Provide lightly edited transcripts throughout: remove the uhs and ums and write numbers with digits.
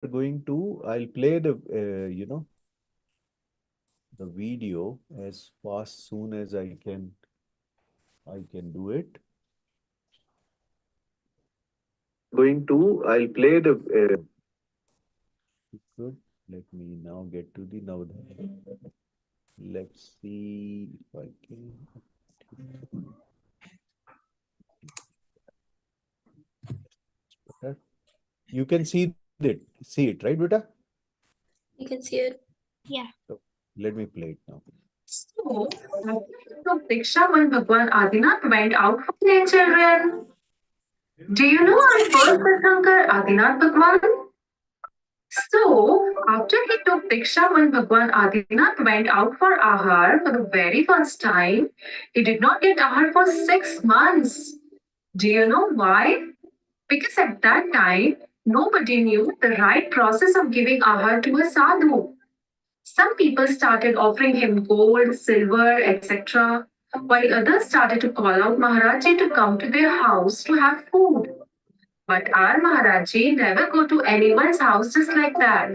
going to, I'll play the, the video as fast soon as I can do it. Going to, I'll play the, good. Let me now get to the Navadha. Let's see if I can. You can see it, right, beta? You can see it. Yeah. So, let me play it now. So, Diksha when Bhagwan Adinath went out for their children. Do you know our first Tirthankar Adinath Bhagwan? So, after he took Diksha when Bhagwan Adinath went out for Ahar for the very first time, he did not get Ahar for 6 months. Do you know why? Because at that time, nobody knew the right process of giving Ahar to a sadhu. Some people started offering him gold, silver, etc., while others started to call out Maharaji to come to their house to have food. But our Maharaji never go to anyone's house just like that.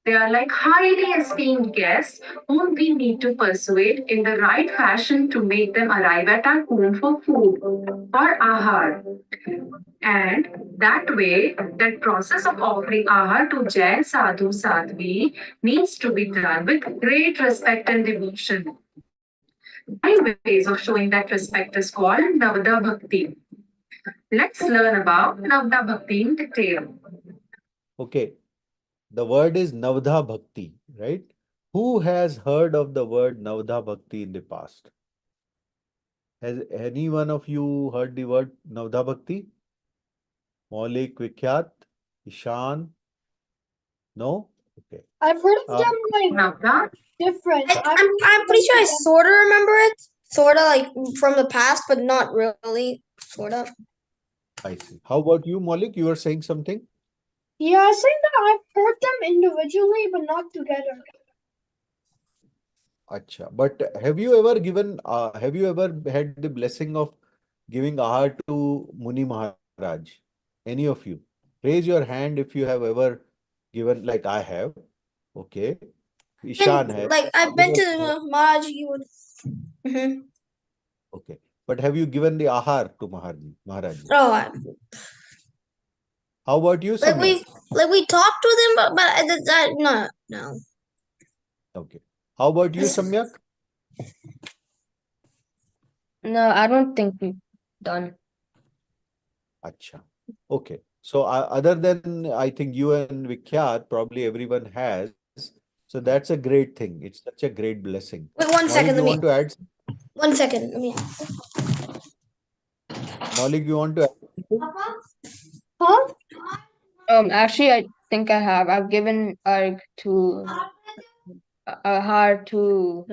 They are like highly esteemed guests whom we need to persuade in the right fashion to make them arrive at our home for food, for ahar. And that way, that process of offering ahar to Jain Sadhu Sadhvi needs to be done with great respect and devotion. Five ways of showing that respect is called Navada Bhakti. Let's learn about Navada Bhakti in detail. Okay. The word is Navadha Bhakti, right? Who has heard of the word Navadha Bhakti in the past? Has any one of you heard the word Navadha Bhakti? Maulik, Vikhyat, Ishan? No? Okay. I've heard of Uh, them like Navada different. I'm pretty sure I sort of remember it. Sort of like from the past, but not really. Sort of. I see. How about you, Maulik? You were saying something? Yeah, I think that I've heard them individually but not together. Acha. But have you ever had the blessing of giving ahar to Muni Maharaj? Any of you? Raise your hand if you have ever given, like I have. Okay. Ishan And has. like I've been to Maharaj. You would. Okay. But have you given the ahar to Maharaj? Oh, How about you, like Samyak? we talked to them, but that no. Okay. How about you, Samyak? No, I don't think we've done. Acha. Okay. So other than I think you and Vikhyat, probably everyone has. So that's a great thing. It's such a great blessing. Wait, one Maulik, second. you want to add? 1 second. Let me. Maulik, you want to add something? Huh? Actually, I think I have. I've given to a heart to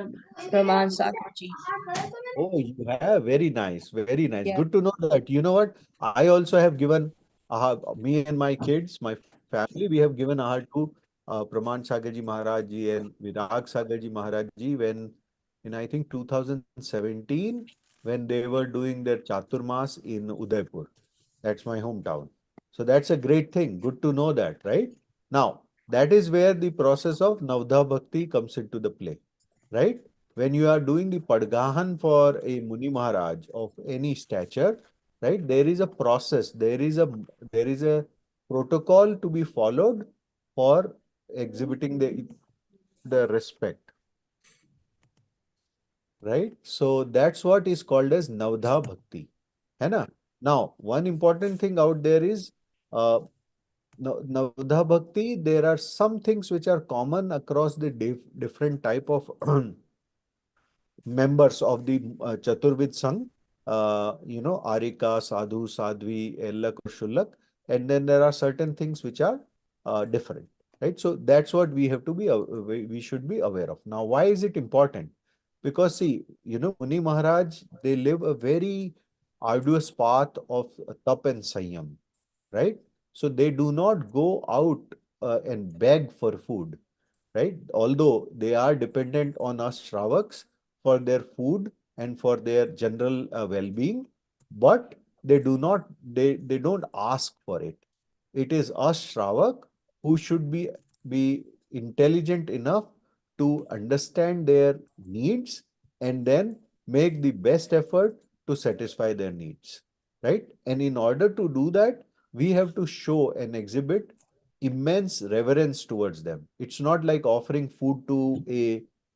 Raman Sakarji. Oh, you have. Very nice. Very nice. Yeah. Good to know that. You know what? I also have given me and my kids, my family, we have given ahar to Praman Sagarji Maharaj ji and Virag Sagarji Maharaj ji when in I think 2017 when they were doing their Chaturmas in Udaipur. That's my hometown. So that's a great thing. Good to know that, right? Now, that is where the process of Navdha Bhakti comes into the play, right? When you are doing the Padgahan for a Muni Maharaj of any stature, right? There is a process, there is a protocol to be followed for exhibiting the respect, right? So that's what is called as Navdha Bhakti. है ना? Now, one important thing out there is uh, Navdha Bhakti, there are some things which are common across the different type of members of the Chaturvid Sangh, Arika, Sadhu, Sadhvi, Ellak, or Shullak, and then there are certain things which are different, right? So that's what we have to be, we should be aware of. Now, why is it important? Because see, Muni Maharaj, they live a very arduous path of tap and sanyam, right? So they do not go out and beg for food, right? Although they are dependent on us Shravaks for their food and for their general well-being, but they don't ask for it. It is us Shravak who should be intelligent enough to understand their needs and then make the best effort to satisfy their needs, right? And in order to do that, we have to show and exhibit immense reverence towards them. It's not like offering food to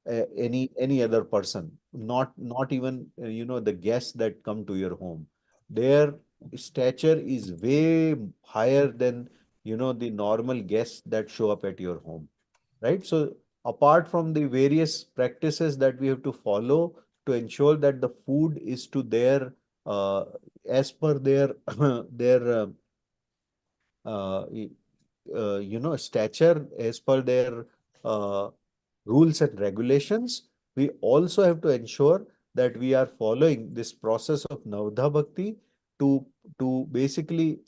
any other person, not even the guests that come to your home. Their stature is way higher than the normal guests that show up at your home, right? So apart from the various practices that we have to follow to ensure that the food is to their uh, as per their their uh, y- stature, as per their uh, rules and regulations, we also have to ensure that we are following this process of Navdha Bhakti to basically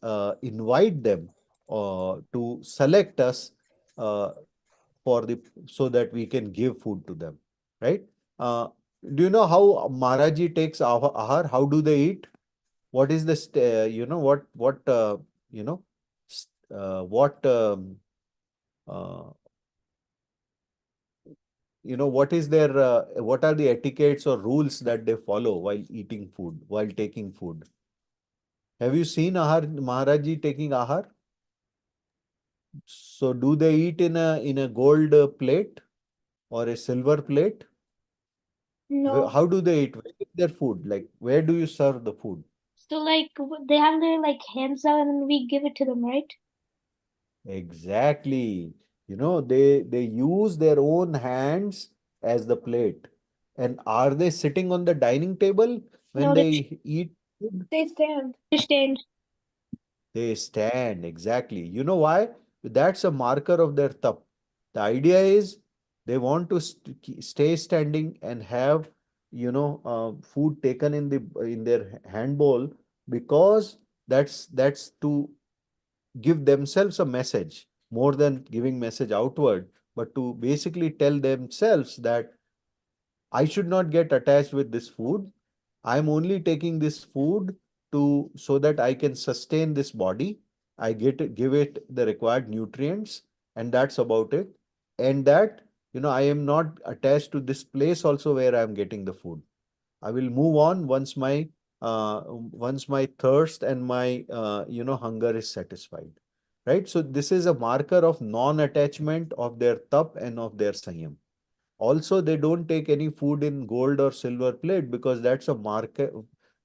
invite them to select us uh, for the so that we can give food to them, right? Uh, do you know how Maharaji takes ahar? How do they eat? What is the you know what uh, what is their what are the etiquettes or rules that they follow while eating food, while taking food? Have you seen ahar Maharaji taking ahar? So do they eat in a gold plate or a silver plate? No. How do they eat? Where is their food? Like, where do you serve the food? So like they have their like hands out and we give it to them, right? Exactly. They use their own hands as the plate. And are they sitting on the dining table when No, they eat food? they stand. They stand. They stand, exactly. You know why? That's a marker of their tap. The idea is they want to stay standing and have, food taken in their hand bowl, because that's to give themselves a message more than giving message outward, but to basically tell themselves that I should not get attached with this food. I'm only taking this food to so that I can sustain this body. I give it the required nutrients, and that's about it. And that, I am not attached to this place also where I'm getting the food. I will move on once my thirst and my hunger is satisfied. Right. So this is a marker of non-attachment of their tap and of their sanyam. Also, they don't take any food in gold or silver plate because that's a market.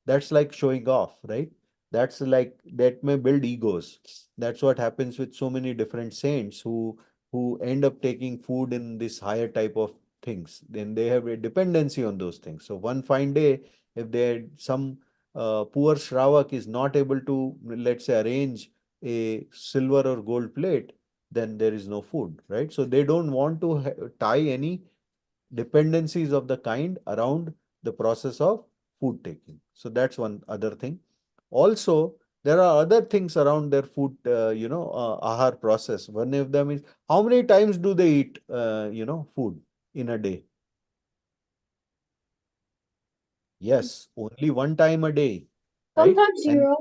That's like showing off, right? That's like that may build egos. That's what happens with so many different saints who end up taking food in this higher type of things. Then they have a dependency on those things. So one fine day, if they some poor Shravak is not able to, let's say, arrange a silver or gold plate, then there is no food, right? So they don't want to tie any dependencies of the kind around the process of food taking. So that's one other thing. Also, there are other things around their food, ahar process. One of them is how many times do they eat, food in a day? Yes, only one time a day, right? Sometimes And zero.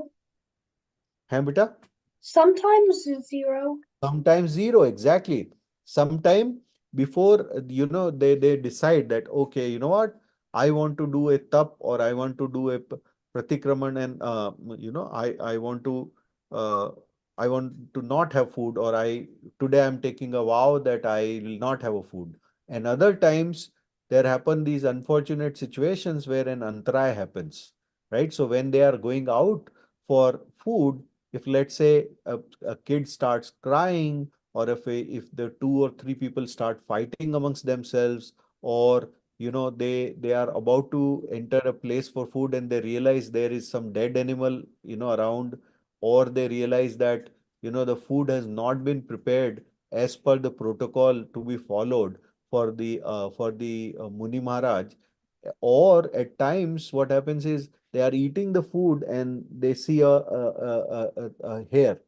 beta? Sometimes zero. Sometimes zero, exactly. Sometime before they decide that okay, you know what, I want to do a tap or I want to do a pratikraman, and uh, I want to not have food, or I today I'm taking a vow that I will not have a food. And other times there happen these unfortunate situations where an antaraya happens, right? So when they are going out for food, if let's say a kid starts crying, or if the two or three people start fighting amongst themselves, or they are about to enter a place for food and they realize there is some dead animal around, or they realize that the food has not been prepared as per the protocol to be followed for the Muni Maharaj. Or at times what happens is they are eating the food and they see a hair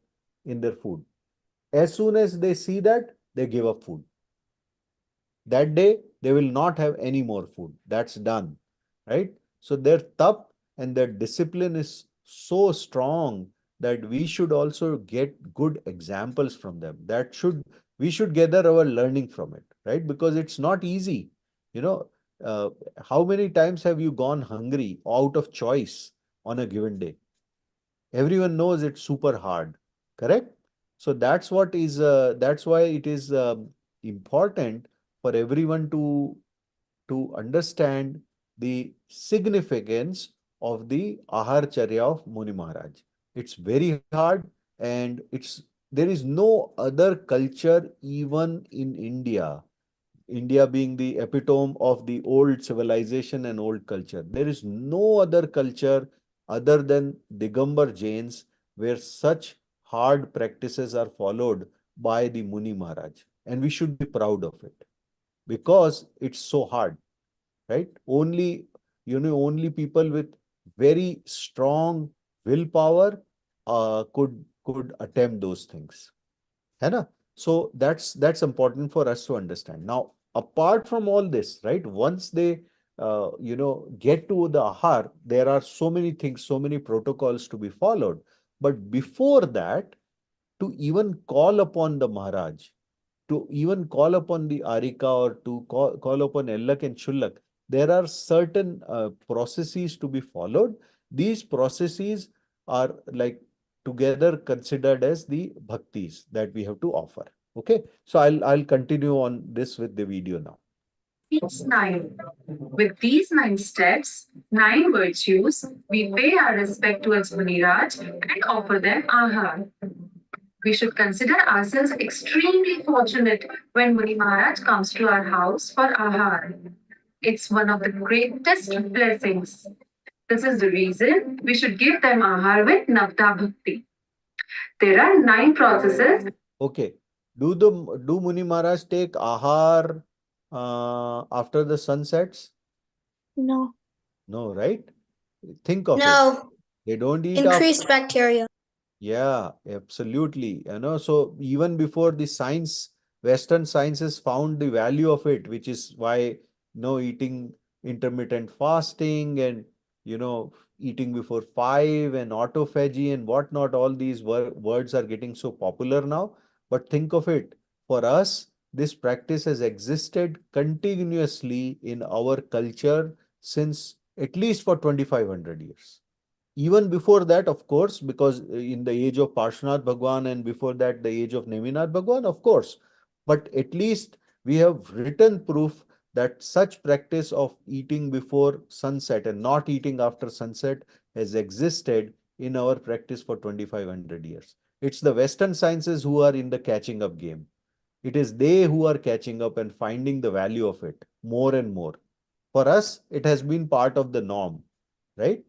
in their food. As soon as they see that, they give up food. That day, they will not have any more food. That's done, right? So their tap and their discipline is so strong that we should also get good examples from them. We should gather our learning from it, right? Because it's not easy. You know, uh, how many times have you gone hungry out of choice on a given day? Everyone knows it's super hard, correct? So that's why it is important for everyone to understand the significance of the Ahar Charya of Muni Maharaj. It's very hard, and there is no other culture even in India. India being the epitome of the old civilization and old culture. There is no other culture other than Digambar Jains where such hard practices are followed by the Muni Maharaj. And we should be proud of it because it's so hard, right? Only people with very strong willpower could attempt those things. है ना? So that's important for us to understand. Now, apart from all this, right? Once they get to the ahar, there are so many things, so many protocols to be followed. But before that, to even call upon the Maharaj, to even call upon the Arika or to call upon Ellak and Chullak, there are certain processes to be followed. These processes are like together considered as the bhaktis that we have to offer. Okay, so I'll continue on this with the video now. It's 9. With these 9 steps, 9 virtues, we pay our respect towards Muniraj and offer them ahar. We should consider ourselves extremely fortunate when Muni Maharaj comes to our house for ahar. It's one of the greatest blessings. This is the reason we should give them ahar with Navta Bhakti. There are 9 processes. Okay, do Muni Maharaj take ahar after the sun sets? No. No, right? Think of it. No, They don't eat after. increased bacteria. Yeah, absolutely. So even before the science, Western sciences found the value of it, which is why eating intermittent fasting and eating before 5 and autophagy and whatnot, all these words are getting so popular now. But think of it, for us, this practice has existed continuously in our culture since at least for 2500 years. Even before that, of course, because in the age of Parshvanath Bhagwan and before that, the age of Neminath Bhagwan, of course. But at least we have written proof that such practice of eating before sunset and not eating after sunset has existed in our practice for 2500 years. It's the Western sciences who are in the catching up game. It is they who are catching up and finding the value of it more and more. For us, it has been part of the norm, right?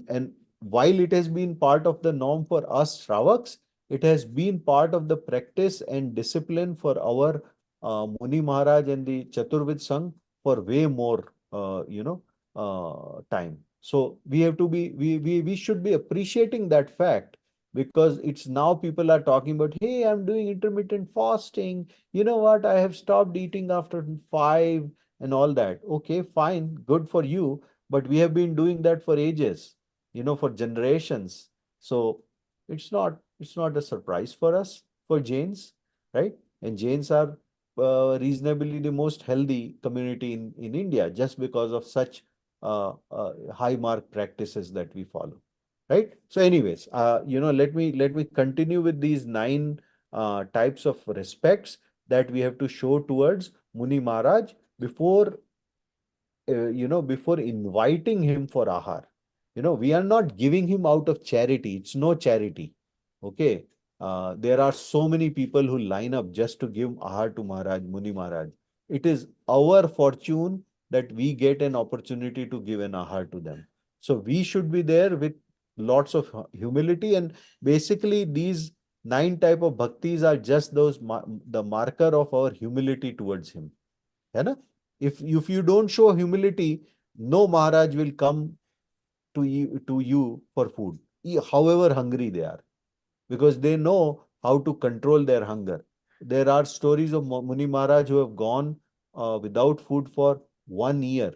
And while it has been part of the norm for us Shravaks, it has been part of the practice and discipline for our Muni Maharaj and the Chaturvid Sangh for way more, time. So we have to be, we should be appreciating that fact because it's now people are talking about, hey, I'm doing intermittent fasting. You know what? I have stopped eating after 5 and all that. Okay, fine, good for you. But we have been doing that for ages, for generations. So it's not a surprise for us, for Jains, right? And Jains are reasonably the most healthy community in India just because of such high mark practices that we follow, right? So anyways, let me continue with these 9 types of respects that we have to show towards Muni Maharaj before inviting him for ahar. We are not giving him out of charity. It's no charity. Okay. There are so many people who line up just to give ahar to Maharaj, Muni Maharaj. It is our fortune that we get an opportunity to give an ahar to them. So we should be there with lots of humility. And basically, these 9 type of bhaktis are just the marker of our humility towards him. है ना? If you don't show humility, no Maharaj will come to you for food, however hungry they are, because they know how to control their hunger. There are stories of Muni Maharaj who have gone without food for 1 year.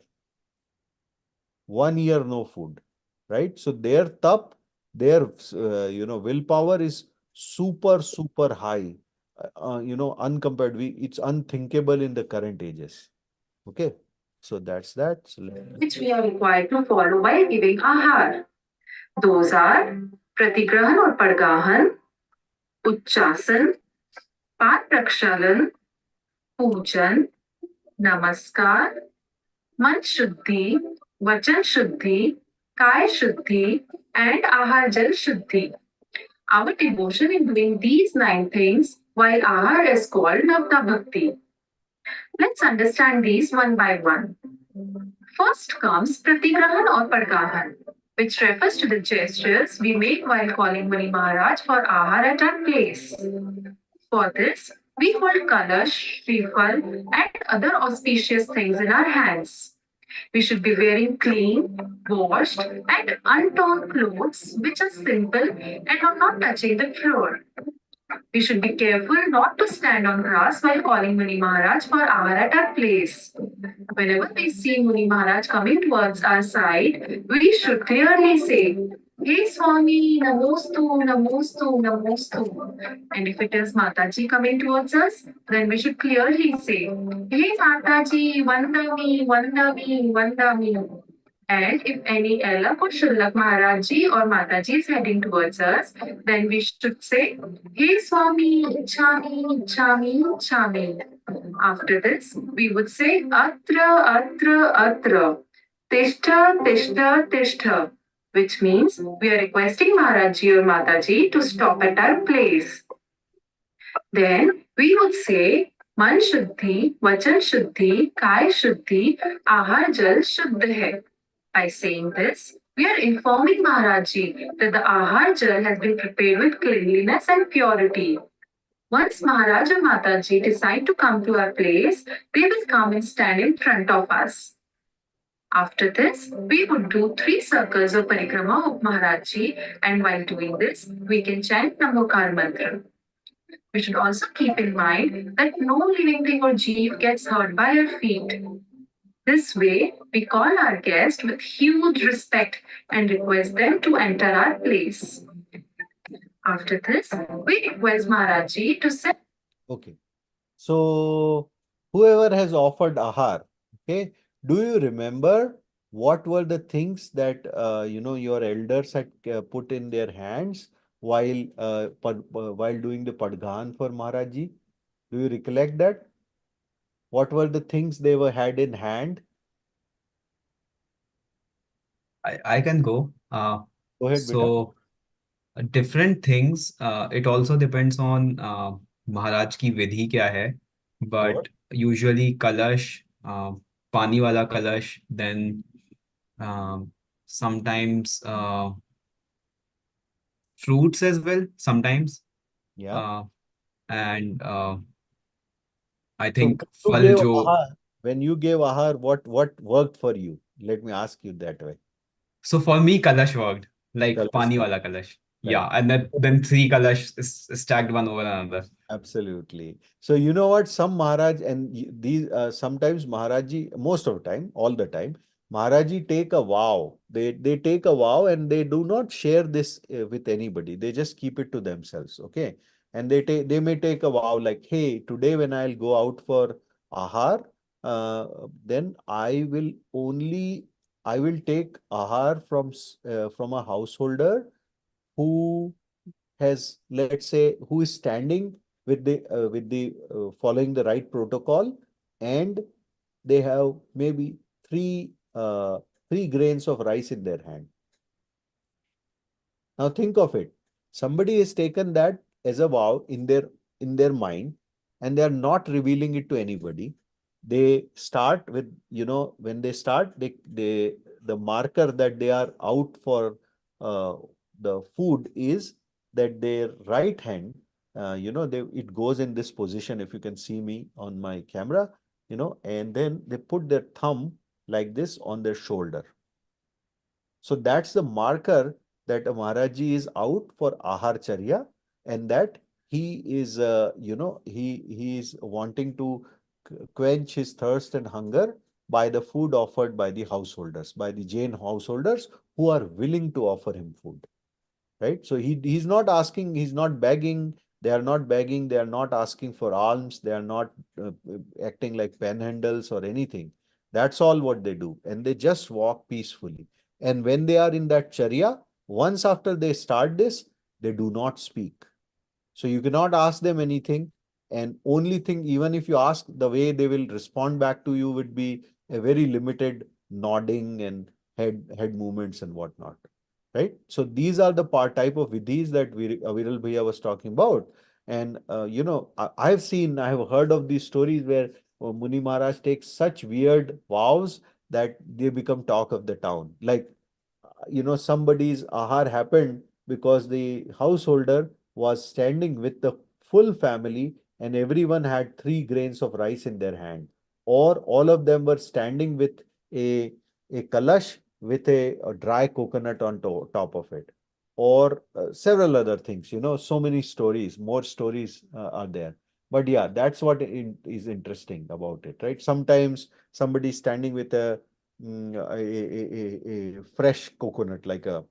1 year no food, right? So their tap their willpower is super high. Uncompared. It's unthinkable in the current ages. Okay, so that's that. So which we are required to follow while giving ahar. Those are Pratigrahan or Padgahan, Uchchasan, Pat Prakshalan, Pujan, Namaskar, Man Shuddhi, Vachan Shuddhi, Kaya Shuddhi, and Ahar Jal Shuddhi. Our devotion in doing these 9 things while Ahar is called Navta Bhakti. Let's understand these one by one. First comes Pratigrahan or Padgahan, which refers to the gestures we make while calling Muni Maharaj for Ahar at our place. For this, we hold Kalash, Shrifal, and other auspicious things in our hands. We should be wearing clean, washed, and untorn clothes which are simple and are not touching the floor. We should be careful not to stand on grass while calling Muni Maharaj for hour at our place. Whenever we see Muni Maharaj coming towards our side, we should clearly say, Hey Swami, Namostu, Namostu, Namostu. And if it is Mataji coming towards us, then we should clearly say, Hey Mataji, Vandami, Vandami, Vandami. And if any Elak or Shullak Maharaji or Mataji is heading towards us, then we should say, Hey Swami, Chami, Chami, Chami. After this, we would say, Atra, Atra, Atra. Tishta, Tishta, Tishta. Which means we are requesting Maharaji or Mataji to stop at our place. Then we would say, Man Shuddhi, Vachan Shuddhi, Kaya Shuddhi, Ahar Jal Shuddh hai. By saying this, we are informing Maharaji that the Ahar Jal has been prepared with cleanliness and purity. Once Maharaj or Mataji decide to come to our place, they will come and stand in front of us. After this, we would do 3 circles of parikrama of Maharaji, and while doing this, we can chant Namokar mantra. We should also keep in mind that no living thing or jeev gets hurt by our feet. This way, we call our guests with huge respect and request them to enter our place. After this, we request Maharaji to say, okay. So whoever has offered ahar, okay, do you remember what were the things that your elders had put in their hands while doing the padgan for Maharaji? Do you recollect that? What were the things they were had in hand? I can go. Go ahead, beta. So different things. It also depends on महाराज की विधि क्या है. Sure. But usually कलश, पानी वाला कलश, then sometimes fruits as well, sometimes. Yeah. And I So think फल जो. when you gave ahar, what worked for you? Let me ask you that way. So for me, kalash worked, like Kalash pani worked. wala kalash. Yeah, Correct. and then 3 kalash is stacked one over another. Absolutely. So you know what? Some Maharaj and these sometimes Maharaji, most of the time, all the time, Maharaji take a vow. They take a vow and they do not share this with anybody. They just keep it to themselves. Okay. And they may take a vow like, hey, today when I'll go out for ahar, then I will take ahar from a householder who has, let's say, who is standing with the following the right protocol, and they have maybe three grains of rice in their hand. Now think of it. Somebody has taken that as a vow in their mind, and they are not revealing it to anybody. They start with, when they start, they the marker that they are out for the food is that their right hand, it goes in this position. If you can see me on my camera, and then they put their thumb like this on their shoulder. So that's the marker that a Maharaji is out for Ahar Charya, and that he is, he is wanting to quench his thirst and hunger by the food offered by the householders, by the Jain householders who are willing to offer him food. right? So he's not asking, he's not begging. They are not begging. They are not asking for alms. They are not acting like panhandles or anything. That's all what they do, and they just walk peacefully. And when they are in that charya, once after they start this, they do not speak. So you cannot ask them anything. And only thing, even if you ask, the way they will respond back to you would be a very limited nodding and head movements and whatnot. Right? So these are the part type of vidhis that Viral Bhaiya was talking about. And I have heard of these stories where Muni Maharaj takes such weird vows that they become talk of the town. Like somebody's ahar happened because the householder was standing with the full family and everyone had 3 grains of rice in their hand, or all of them were standing with a kalash with a dry coconut on top of it, or several other things. So many stories, more stories are there. But yeah, that's what is interesting about it, right? Sometimes somebody standing with a fresh coconut, like a,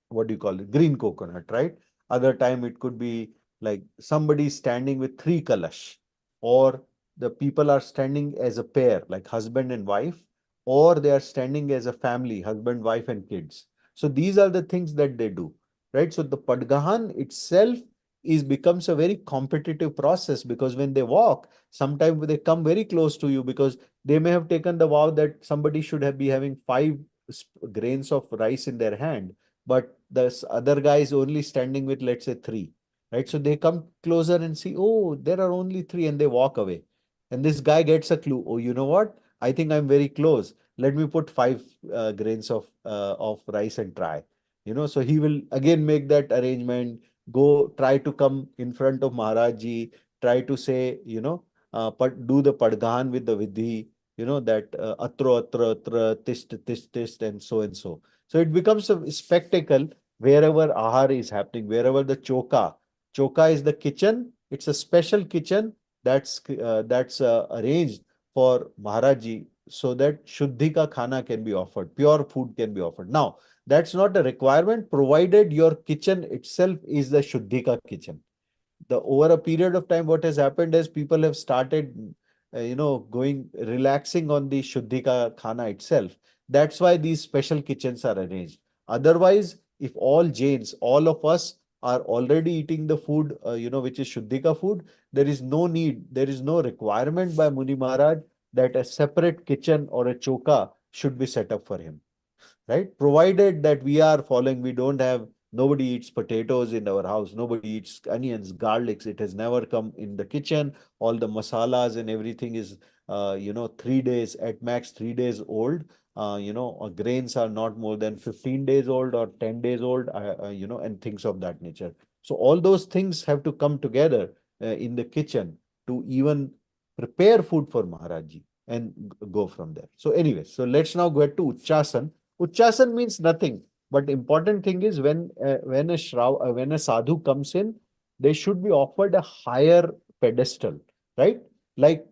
what do you call it, green coconut, right? Other time it could be like somebody standing with 3 kalash, or the people are standing as a pair, like husband and wife, or they are standing as a family, husband, wife, and kids. So these are the things that they do, right? So the Padgahan itself is becomes a very competitive process, because when they walk, sometimes they come very close to you, because they may have taken the vow that somebody should have be having 5 grains of rice in their hand, but this other guy is only standing with, let's say, 3, right? So they come closer and see, oh, there are only 3, and they walk away. And this guy gets a clue. Oh, you know what? I think I'm very close. Let me put 5 grains of rice and try. So he will again make that arrangement, go try to come in front of Maharaj try to say, do the Padghan with the Vidhi, that atra, tist, and so and so. So it becomes a spectacle wherever ahar is happening, wherever the choka is the kitchen. It's a special kitchen that's arranged for Maharaji, so that Shuddhi ka khana can be offered, pure food can be offered. Now, that's not a requirement, provided your kitchen itself is the Shuddhi ka kitchen. Over a period of time, what has happened is people have started going relaxing on the Shuddhika Khana itself. That's why these special kitchens are arranged. Otherwise, if all Jains, all of us are already eating the food, which is Shuddhika food, there is no need, there is no requirement by Muni Maharaj that a separate kitchen or a choka should be set up for him, right? Provided that we are following, we don't have, nobody eats potatoes in our house, nobody eats onions, garlics, it has never come in the kitchen. All the masalas and everything is, 3 days, at max 3 days old. Grains are not more than 15 days old or 10 days old, and things of that nature. So all those things have to come together in the kitchen to even prepare food for Maharaji and go from there. So anyway, so let's now go to Uchasan. Uchasan means nothing, but important thing is when a sadhu comes in, they should be offered a higher pedestal, right? Like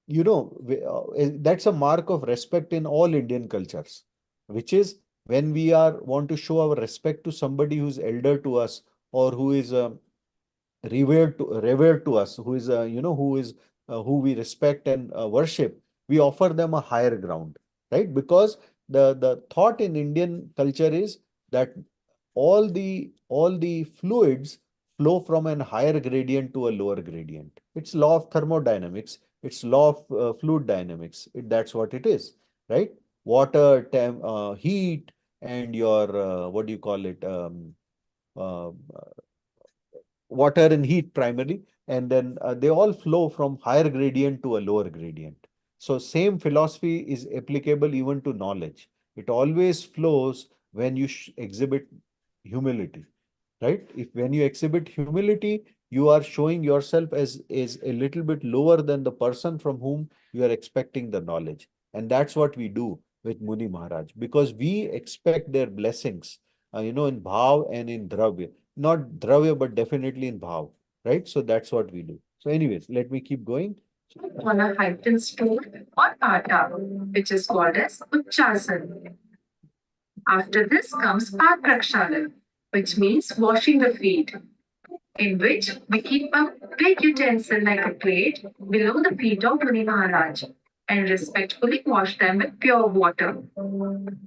that's a mark of respect in all Indian cultures, which is when we are want to show our respect to somebody who's elder to us, or who is revered to us, who is who we respect and worship, we offer them a higher ground, right? Because the thought in Indian culture is that all the fluids flow from an higher gradient to a lower gradient. It's law of thermodynamics, it's law of fluid dynamics. That's what it is, right? Water, heat, and your what do you call it? Uh, Water and heat primarily, and then they all flow from higher gradient to a lower gradient. So same philosophy is applicable even to knowledge. It always flows when you exhibit humility, right? If when you exhibit humility, you are showing yourself as is a little bit lower than the person from whom you are expecting the knowledge. And that's what we do with Muni Maharaj, because we expect their blessings, in bhav and in dravya. Not dravya, but definitely in bhav, right? So that's what we do. So anyways, let me keep going. On a heightened stool or pata, which is called as Uchasan. After this comes Pathshala. which means washing the feet, in which we keep a big utensil like a plate below the feet of Muni Maharaj and respectfully wash them with pure water.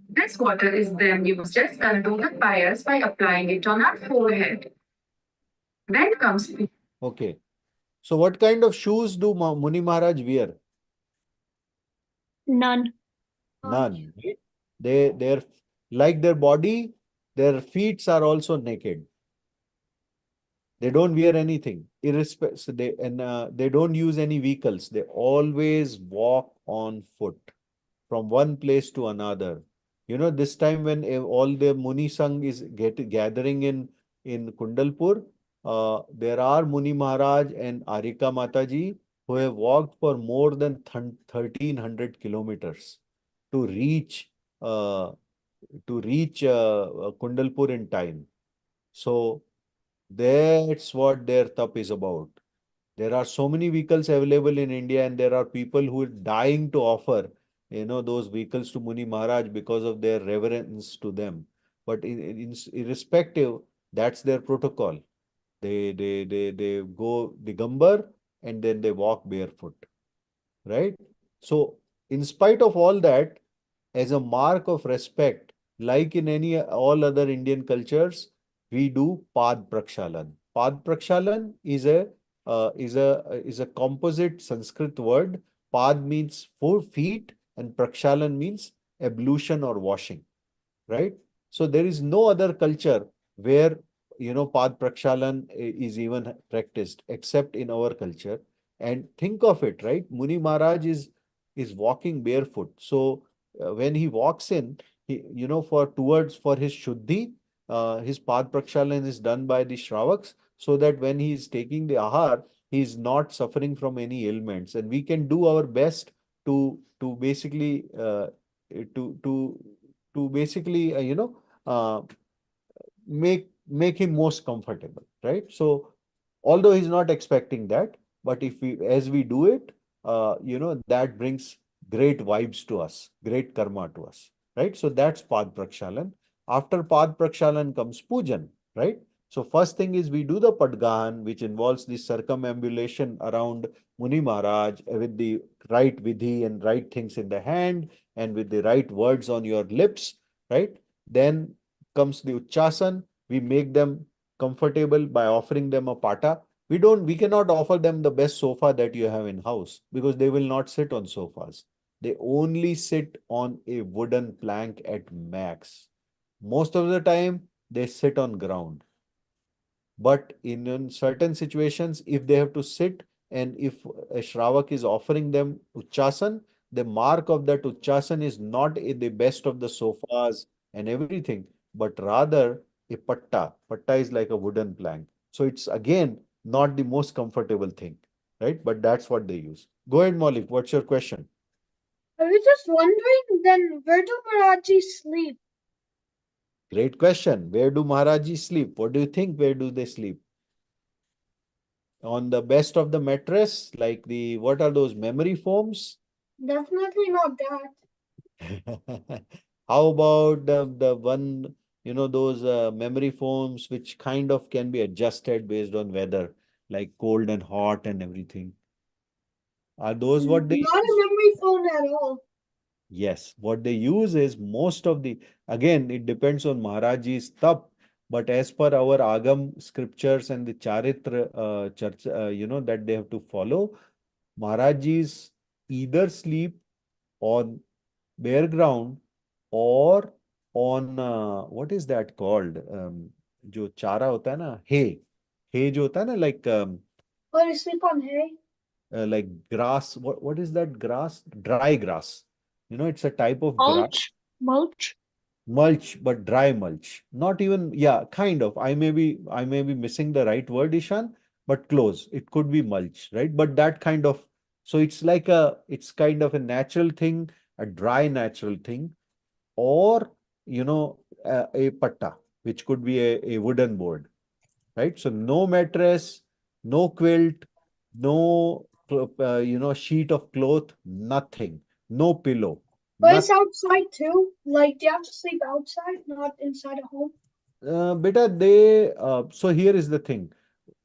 This water is then used as Kandodak Payas by applying it on our forehead. Then comes Okay. So what kind of shoes do Muni Maharaj wear? None. None. Right? They're like their body, their feet are also naked. They don't wear anything. So they don't use any vehicles. They always walk on foot from one place to another. You know, this time when all the Muni Sangh is gathering in Kundalpur, there are Muni Maharaj and Arika Mataji who have walked for more than 1300 kilometers to reach uh, Kundalpur in time. So that's what their tap is about. There are so many vehicles available in India, and there are people who are dying to offer, those vehicles to Muni Maharaj because of their reverence to them. But irrespective, that's their protocol. They go Digambar and then they walk barefoot, right? So, in spite of all that, as a mark of respect, like in any all other Indian cultures, we do Pad Prakshalan. Pad Prakshalan is a composite Sanskrit word. Pad means 4 feet, and Prakshalan means ablution or washing, right? So there is no other culture where Pad Prakshalan is even practiced except in our culture. And think of it, right? Muni Maharaj is walking barefoot. So when he walks in, for his Shuddhi, his Pad Prakshalan is done by the Shravaks, so that when he is taking the ahar, he is not suffering from any ailments. And we can do our best to basically to to to basically uh, make him most comfortable, right? So although he's not expecting that, but if we as we do it, that brings great vibes to us, great karma to us, right? So that's Pad Prakshalan. After Pad Prakshalan comes Pujan, right? So first thing is we do the Padgan, which involves the circumambulation around Muni Maharaj with the right vidhi and right things in the hand and with the right words on your lips, right? Then comes the Uchasan. We make them comfortable by offering them a pata. We cannot offer them the best sofa that you have in house because they will not sit on sofas. They only sit on a wooden plank at max. Most of the time, they sit on ground. But in certain situations, if they have to sit and if a Shravak is offering them Uchasan, the mark of that Uchasan is not the best of the sofas and everything, but rather a patta. Patta is like a wooden plank. So it's again not the most comfortable thing, right? But that's what they use. Go ahead, Maulik. What's your question? I was just wondering then, where do Maharaji sleep? Great question. Where do Maharaji sleep? What do you think? Where do they sleep? On the best of the mattress, like what are those memory foams? Definitely not that. How about the one, those memory foams which kind of can be adjusted based on weather, like cold and hot and everything? Are those what they Not a use? memory phone at all. Yes, what they use is again, it depends on Maharaji's tap, but as per our Agam scriptures and the Charitra church, that they have to follow, Maharajis either sleep on bare ground or on what is that called? जो चारा होता है ना, hay जो होता है ना, Or to sleep on hay. like grass. What is that grass? Dry grass. It's a type of grass. Mulch. Mulch, but dry mulch. Not even, yeah, kind of. I may be missing the right word, Ishan, but close. It could be mulch, right? But that kind of, so it's kind of a natural thing, a dry natural thing, or a patta, which could be a wooden board, right? So no mattress, no quilt, no sheet of cloth, nothing, no pillow, But it's nothing. outside too. Like, do you have to sleep outside, not inside a home? Beta, they so here is the thing.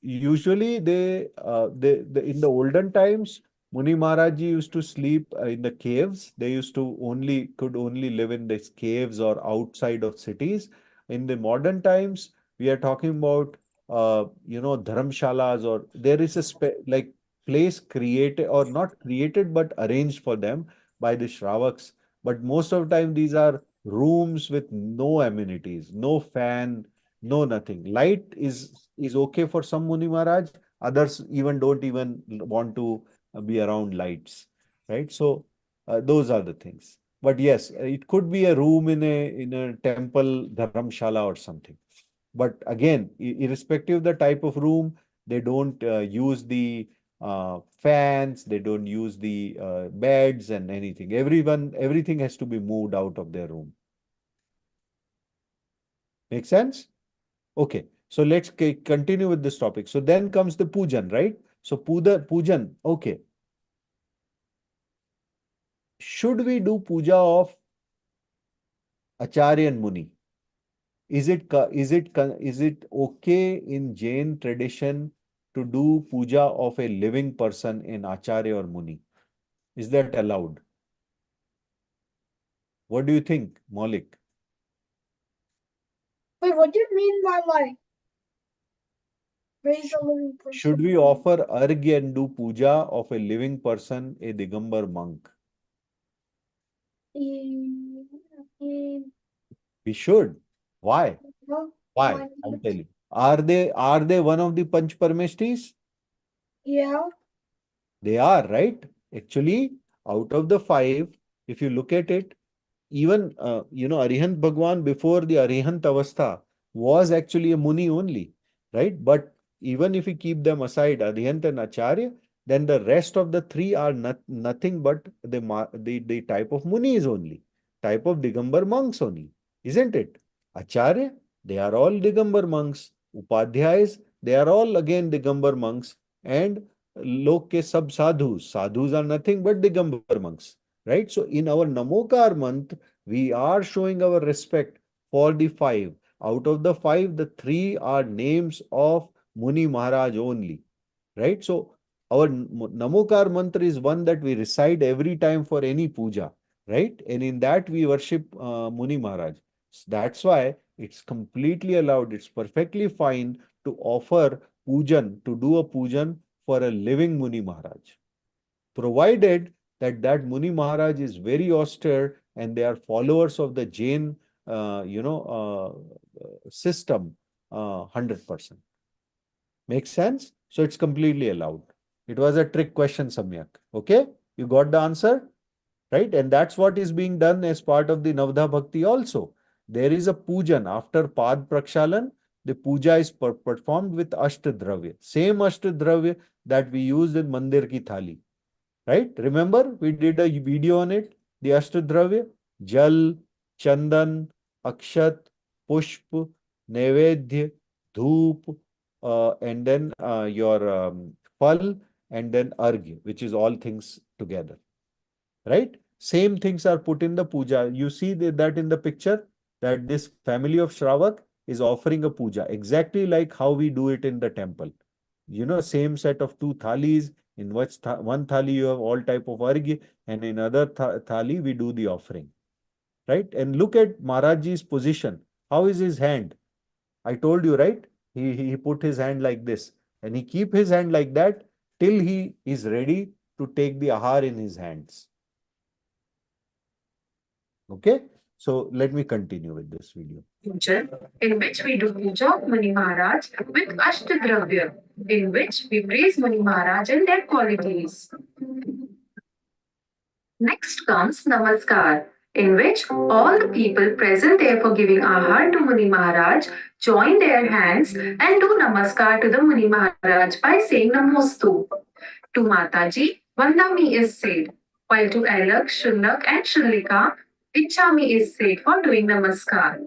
Usually they in the olden times, Muni Maharaj ji used to sleep in the caves. They used to only could only live in these caves or outside of cities. In the modern times, we are talking about dharamshalas, or there is a like place created or not created but arranged for them by the Shravaks. But most of the time, these are rooms with no amenities, no fan, no, nothing. Light is okay for some Muni Maharaj. Others even don't even want to be around lights, right? So those are the things. But yes, it could be a room in a temple, dharamshala or something. But again, irrespective of the type of room, they don't use the fans, they don't use the beds and anything. Everything has to be moved out of their room. Make sense? Okay, so let's continue with this topic. So then comes the pujan, right? So pujan, okay. Should we do puja of Acharya and Muni? Is it okay in Jain tradition to do puja of a living person in Acharya or Muni? Is that allowed? What do you think, Maulik? Wait, what do you mean by like raise a living person? Should we offer argya and do puja of a living person, a Digambar monk? We should. Why? Why? I'll tell you. Are they one of the Panch Parmeshtis? Yeah. They are, right? Actually, out of the five, if you look at it, even Arihant Bhagwan before the Arihant Avastha was actually a Muni only, right? But even if we keep them aside, Arihant and Acharya, then the rest of the three are nothing but the type of Munis only, type of Digambar monks only, isn't it? Acharya, they are all Digambar monks. Upadhyayas, they are all again Digambar monks. And log ke sab sadhus are nothing but Digambar monks, right? So in our Namokar month, we are showing our respect for the five. Out of the five, the three are names of Muni Maharaj only, right? So our Namokar mantra is one that we recite every time for any puja, right? And in that we worship Muni Maharaj. That's why it's completely allowed. It's perfectly fine to offer pujan, to do a pujan for a living Muni Maharaj, provided that Muni Maharaj is very austere and they are followers of the Jain, system, 100%. Makes sense? So it's completely allowed. It was a trick question, Samyak. Okay? You got the answer? Right? And that's what is being done as part of the Navdha Bhakti also. There is a pujan after Pad Prakshalan. The puja is performed with Ashtadravya. Same Ashtadravya that we used in Mandir Ki Thali. Right? Remember, we did a video on it. The Ashtadravya, Jal, Chandan, Akshat, Pushp, Nevedhya, Dhoop, and then your Phal, and then Arghya, which is all things together. Right? Same things are put in the puja. You see that in the picture, that this family of Shravak is offering a puja, exactly like how we do it in the temple. Same set of two thalis. In which one thali you have all type of argya, and in other thali we do the offering, right? And look at Maharajji's position. How is his hand? I told you, right? He put his hand like this, and he keep his hand like that till he is ready to take the ahar in his hands. Okay, so let me continue with this video. In which we do puja of Muni Maharaj with Ashtadravya, in which we praise Muni Maharaj and their qualities. Next comes Namaskar, in which all the people present there for giving ahar to Muni Maharaj join their hands and do Namaskar to the Muni Maharaj by saying Namostu. To Mataji, Vandami is said, while to Alak, Shunak, and Shulika, Ichami is said for doing Namaskar.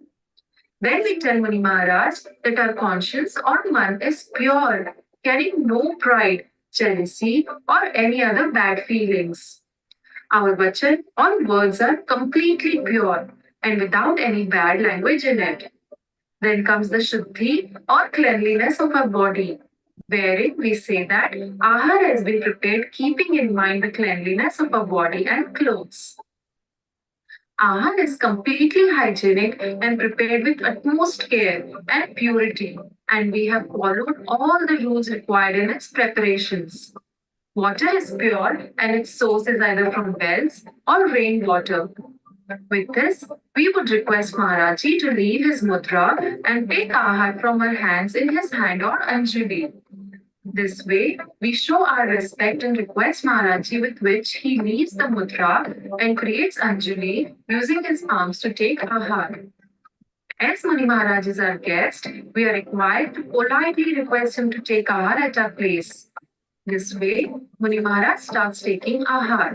Then we tell Muni Maharaj that our conscience or man is pure, carrying no pride, jealousy, or any other bad feelings. Our vachan or words are completely pure and without any bad language in it. Then comes the Shuddhi or cleanliness of our body, wherein we say that ahar has been prepared keeping in mind the cleanliness of our body and clothes. Ahar is completely hygienic and prepared with utmost care and purity, and we have followed all the rules required in its preparations. Water is pure and its source is either from wells or rainwater. With this, we would request Maharaji to leave his mudra and take ahar from our hands in his hand or anjali. This way, we show our respect and request Maharaji with which he leaves the mudra and creates Anjali using his palms to take ahar. As Muni Maharaj is our guest, we are required to politely request him to take ahar at our place. This way, Muni Maharaj starts taking ahar.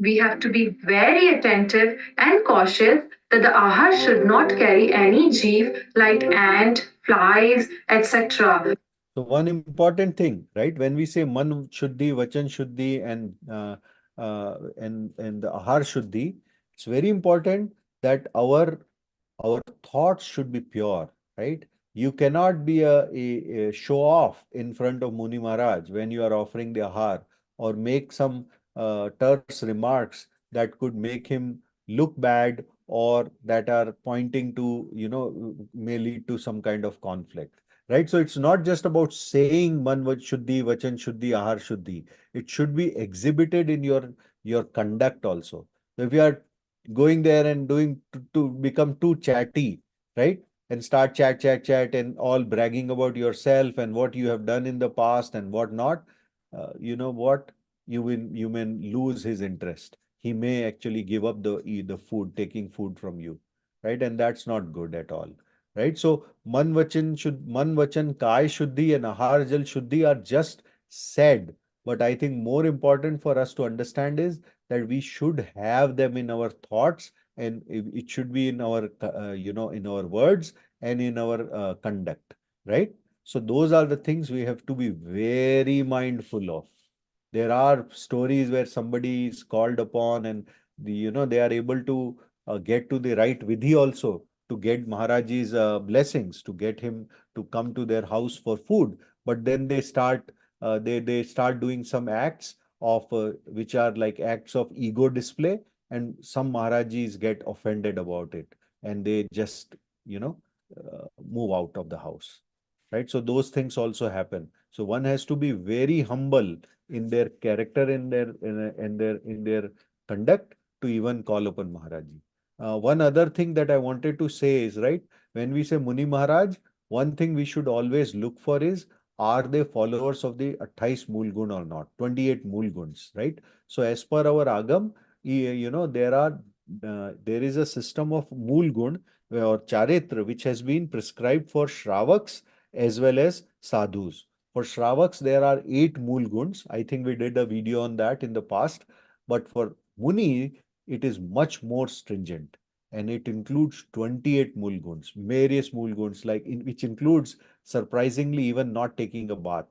We have to be very attentive and cautious that the ahar should not carry any jeev like ant, flies, etc. So one important thing, right? When we say man shuddhi, vachan shuddhi, and the ahar shuddhi, it's very important that our thoughts should be pure, right? You cannot be a show off in front of Muni Maharaj when you are offering the ahar, or make some terse remarks that could make him look bad, or that are pointing to, may lead to some kind of conflict. Right, so it's not just about saying man shuddhi, vachan shuddhi, ahar shuddhi. It should be exhibited in your conduct also. So if you are going there and doing to become too chatty, right? And start chat, and all bragging about yourself and what you have done in the past and what not, you know what? You may lose his interest. He may actually give up the food, taking food from you, right? And that's not good at all, right? So man vachan kai shuddhi and ahar jal shuddhi are just said, but I think more important for us to understand is that we should have them in our thoughts, and it should be in our in our words and in our conduct, right? So those are the things we have to be very mindful of. There are stories where somebody is called upon, and they are able to get to the right vidhi also, to get Maharaji's blessings, to get him to come to their house for food. But then they start doing some acts of which are like acts of ego display, and some Maharajis get offended about it, and they just move out of the house, right? So those things also happen. So one has to be very humble in their character, in their conduct, to even call upon Maharaji. One other thing that I wanted to say is, right, when we say Muni Maharaj, one thing we should always look for is, are they followers of the 28 Mool Gun or not? 28 Mool Guns, right? So as per our Agam, there is a system of Mool Gun or Charitra which has been prescribed for Shravaks as well as Sadhus. For Shravaks, there are 8 Mool Guns. I think we did a video on that in the past. But for Muni, it is much more stringent, and it includes 28 Mool Guns, various Mool Guns, which includes surprisingly even not taking a bath.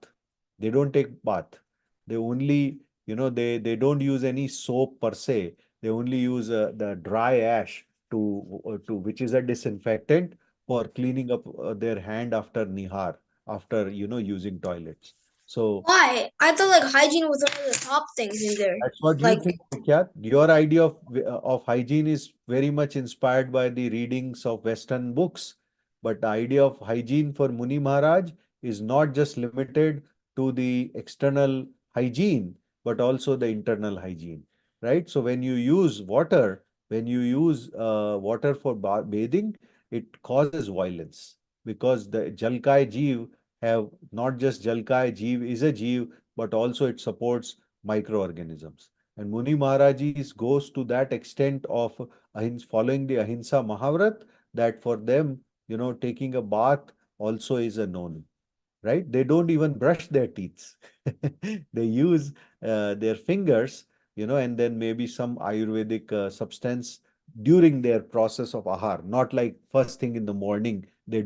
They don't take bath. They only, they don't use any soap per se. They only use the dry ash to which is a disinfectant for cleaning up their hand after nihar, after using toilets. So Why? I thought like hygiene was one of the top things in there. that's what you Like, think, Vikyat. Your idea of hygiene is very much inspired by the readings of Western books. But the idea of hygiene for Muni Maharaj is not just limited to the external hygiene, but also the internal hygiene, right? So when you use water for bathing, it causes violence, because the Jalkai Jeev have not just Jalkai Jeev is a Jeev, but also it supports microorganisms. And Muni Maharaji's goes to that extent of following the Ahimsa Mahavrat, that for them, taking a bath also is a no, right? They don't even brush their teeth. They use their fingers, and then maybe some Ayurvedic substance during their process of ahar. Not like first thing in the morning, they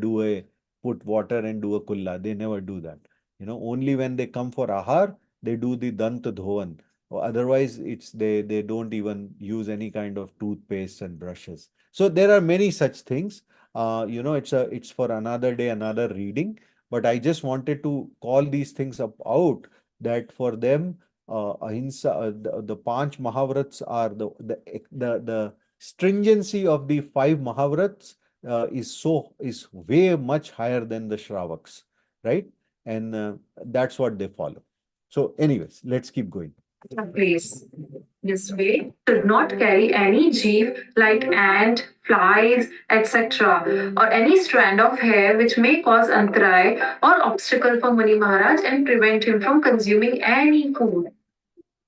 put water and do a kulla. They never do that. Only when they come for ahar, they do the dant dhovan. Otherwise, they don't even use any kind of toothpaste and brushes. So there are many such things. It's for another day, another reading. But I just wanted to call these things up out, that for them, ahimsa, the Panch Mahavrats are the stringency of the five Mahavrats is way much higher than the Shravaks, right? And that's what they follow. So, anyways, let's keep going. Place. This way should not carry any jeev like ant, flies, etc., or any strand of hair which may cause antray or obstacle for Muni Maharaj and prevent him from consuming any food.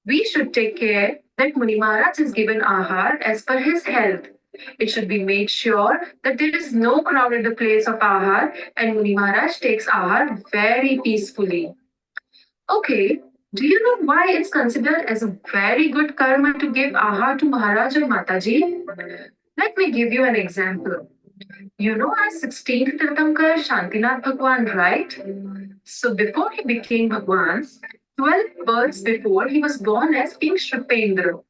We should take care that Muni Maharaj is given ahar as per his health. It should be made sure that there is no crowd at the place of ahar and Muni Maharaj takes ahar very peacefully. Okay, do you know why it's considered as a very good karma to give ahar to Maharaj or Mataji? Let me give you an example. You know our 16th Tirthankar Shantinath Bhagwan, right? So before he became Bhagwan, 12 births before he was born as King Shripendra.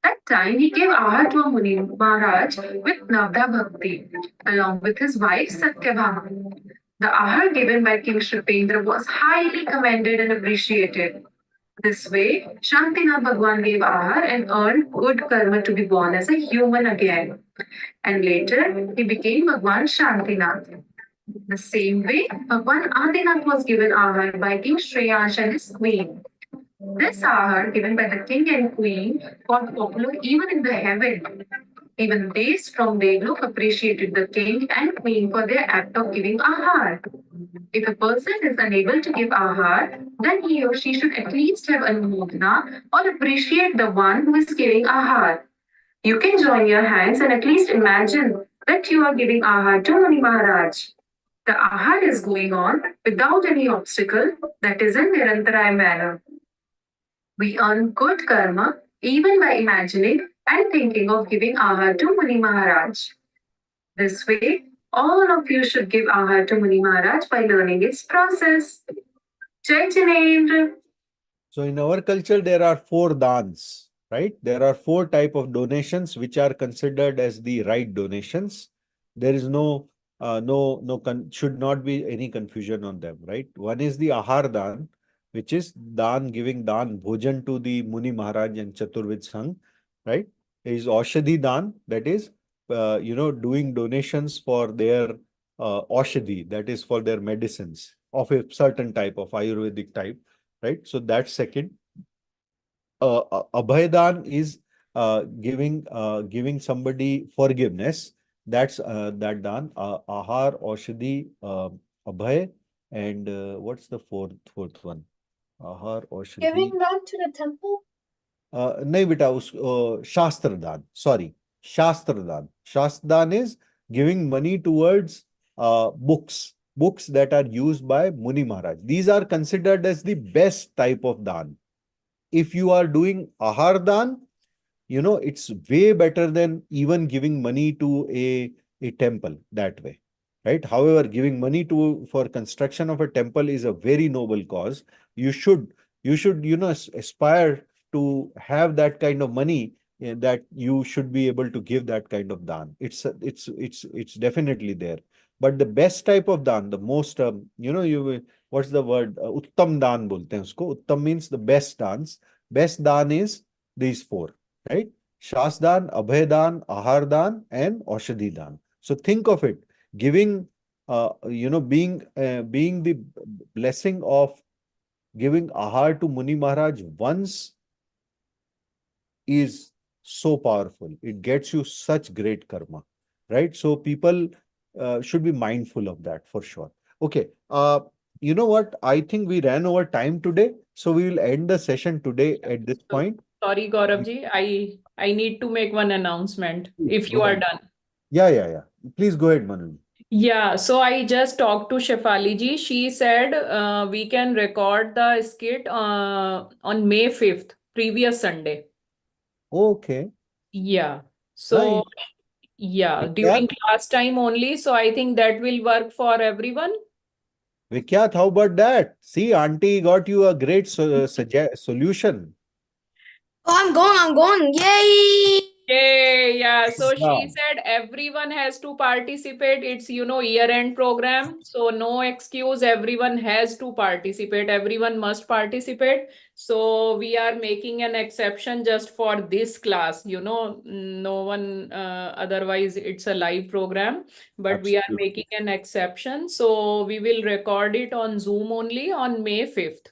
That time he gave ahar to a Muni Maharaj with Navda Bhakti, along with his wife Satyabhama. The ahar given by King Shripendra was highly commended and appreciated. This way, Shantinath Bhagwan gave ahar and earned good karma to be born as a human again. And later, he became Bhagwan Shantinath. The same way, Bhagwan Adinath was given ahar by King Shreyansh and his queen. This ahar given by the king and queen got popular even in the heaven. Even Desh from Devlok appreciated the king and queen for their act of giving ahar. If a person is unable to give ahar, then he or she should at least have anumodana or appreciate the one who is giving ahar. You can join your hands and at least imagine that you are giving ahar to Muni Maharaj. The ahar is going on without any obstacle, that is in Nirantaraya manner. We earn good karma even by imagining and thinking of giving ahar to Muni Maharaj. This way, all of you should give ahar to Muni Maharaj by learning its process. Jai Jinendra! So in our culture, there are four dans, right? There are four type of donations which are considered as the right donations. There is should not be any confusion on them, right? One is the ahar dan, which is giving dan bhojan to the Muni Maharaj and Chaturvid Sangh, right? There is Aushadhi dan, that is, doing donations for their Aushadhi, that is for their medicines of a certain type of Ayurvedic type, right? So that's second. Abhaydan is giving somebody forgiveness. That's that dan. Ahar, Aushadhi, Abhay, and what's the fourth one? Ahar, Aushadhi. Giving them to the temple? नहीं बेटा Shastra दान, sorry, Shastra दान. Shastra दान is giving money towards books that are used by Muni Maharaj. These are considered as the best type of dan. If you are doing ahar dan, it's way better than even giving money to a temple that way, right? However, giving money for construction of a temple is a very noble cause. You should aspire to have that kind of money, that you should be able to give that kind of dan. It's definitely there. But the best type of dan, the most what's the word? Uttam dan bolte hain usko. Uttam means the best dance. Best dan is these four, right? Shasdan, Abhaydan, Ahardan, and Aushadhi dan. So think of it, giving, being the blessing of giving ahar to Muni Maharaj once is so powerful. It gets you such great karma, right? So people should be mindful of that for sure. Okay. You know what? I think we ran over time today, so we will end the session today at this point. Sorry, Gauravji, I need to make one announcement if you are done. Yeah. Please go ahead, Manu. Yeah, so I just talked to Shefali ji. She said we can record the skit on May 5th, previous Sunday. Okay. Yeah. So, Nice. yeah, during class time only. So I think that will work for everyone. Vikyat, how about that? See, Auntie got you a great solution. Oh, I'm going. Yay! Yay, yeah. So she Yeah. said everyone has to participate. It's, year-end program. So no excuse. Everyone has to participate. Everyone must participate. So we are making an exception just for this class. No one, otherwise it's a live program, but we are Absolutely. making an exception. So we will record it on Zoom only on May 5th.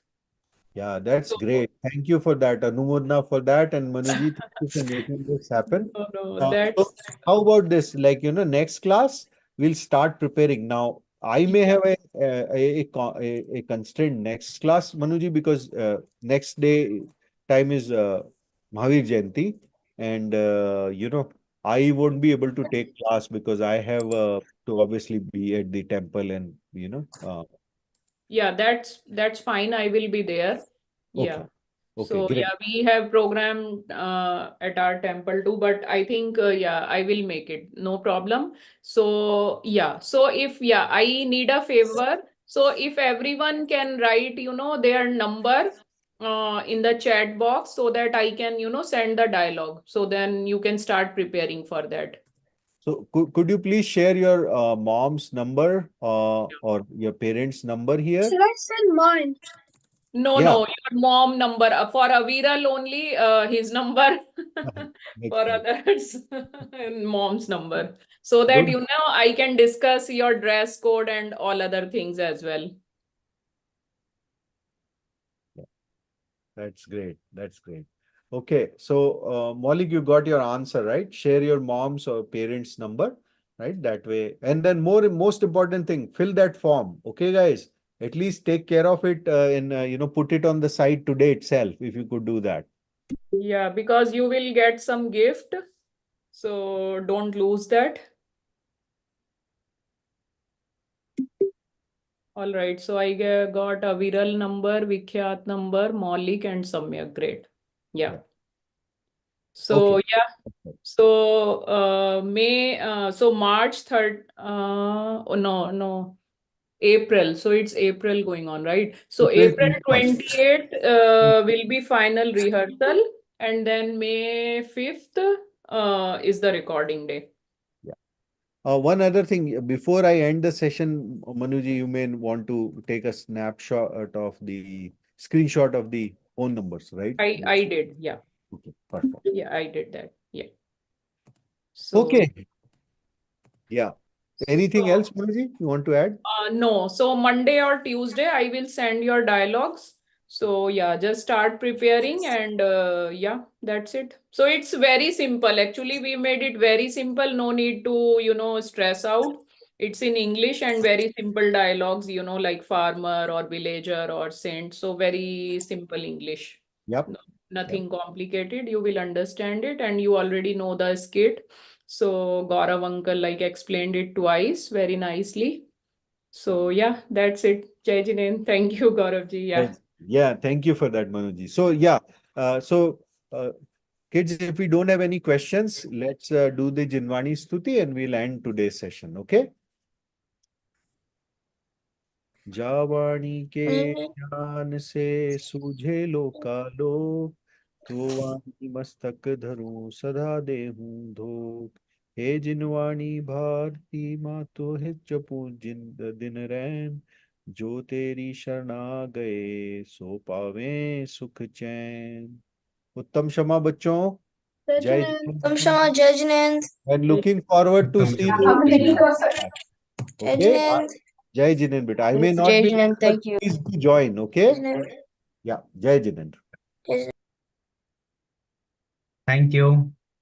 Yeah, that's So, great. Thank you for that, Anumodna, for that, and Manuji, thank you for making this happen. no, So that's how about this? Like, next class, we'll start preparing. Now, I may have a constraint next class, Manuji, because next day time is Mahavir Jayanti, and I won't be able to take class because I have to obviously be at the temple and Yeah, that's fine. I will be there. okay, Yeah. okay, So great. yeah, we have programmed at our temple too, but I think yeah, I will make it. No problem. So yeah, so if yeah, I need a favor. So if everyone can write, their number in the chat box so that I can, send the dialogue. So then you can start preparing for that. So could you please share your mom's number or your parents' number here? Should I send mine? No, Yeah, no, your mom number for Aviral only, his number makes for sense. others, and mom's number, so that Good. I can discuss your dress code and all other things as well. Yeah, that's great. That's great. Okay, so Maulik, you got your answer, right? Share your mom's or parents' number, right? That way. And then most important thing, fill that form. Okay, guys. At least take care of it and put it on the site today itself if you could do that. Yeah, because you will get some gift, so don't lose that. All right, so I got Aviral number, Vikhyat number, Maulik and Samyak. Great. Yeah. Yeah. So Okay. yeah. So March 3rd, oh no, no, April. So it's April going on, right? So April April 21st. 28th will be final rehearsal, and then May 5th is the recording day. Yeah. One other thing, before I end the session, Manuji, you may want to take a snapshot of the screenshot of the phone numbers, right? I did, yeah. Okay, perfect. Yeah, I did that. Yeah. So Okay, yeah. Anything so else, Manuji, you want to add? No, so Monday or Tuesday, I will send your dialogues. So yeah, just start preparing and yeah, that's it. So it's very simple. Actually, we made it very simple. No need to, stress out. It's in English and very simple dialogues, like farmer or villager or saint. So very simple English. Yep. No, Yep. nothing complicated. You will understand it and you already know the skit. So Gaurav uncle like explained it twice very nicely. So yeah, that's it. Jai Jinen. Thank you, Gaurav ji. Yeah. Yes. Yeah, thank you for that, Manuji. So yeah, so kids, if we don't have any questions, let's do the Jinwani Stuti and we'll end today's session, okay? जावाणी के ज्ञान से सूझे लोकालो तो वाणी मस्तक धरूं सदा देहूं धोख हे जिनवाणी भारती माँ तो है जपू जिन दिन रैन जो तेरी शरणा गए सो पावे सुख चैन उत्तम क्षमा बच्चों जय Om Jinendra Shama Jajnand. and looking forward to उत्तम see क्षमा you in बच्चों। class. Okay, Jajnand. Jai Jinen beta. I may not be Jajnan, there, but thank you. please do join. Okay. Jajnand. Yeah. Jai Jinendra. Thank you.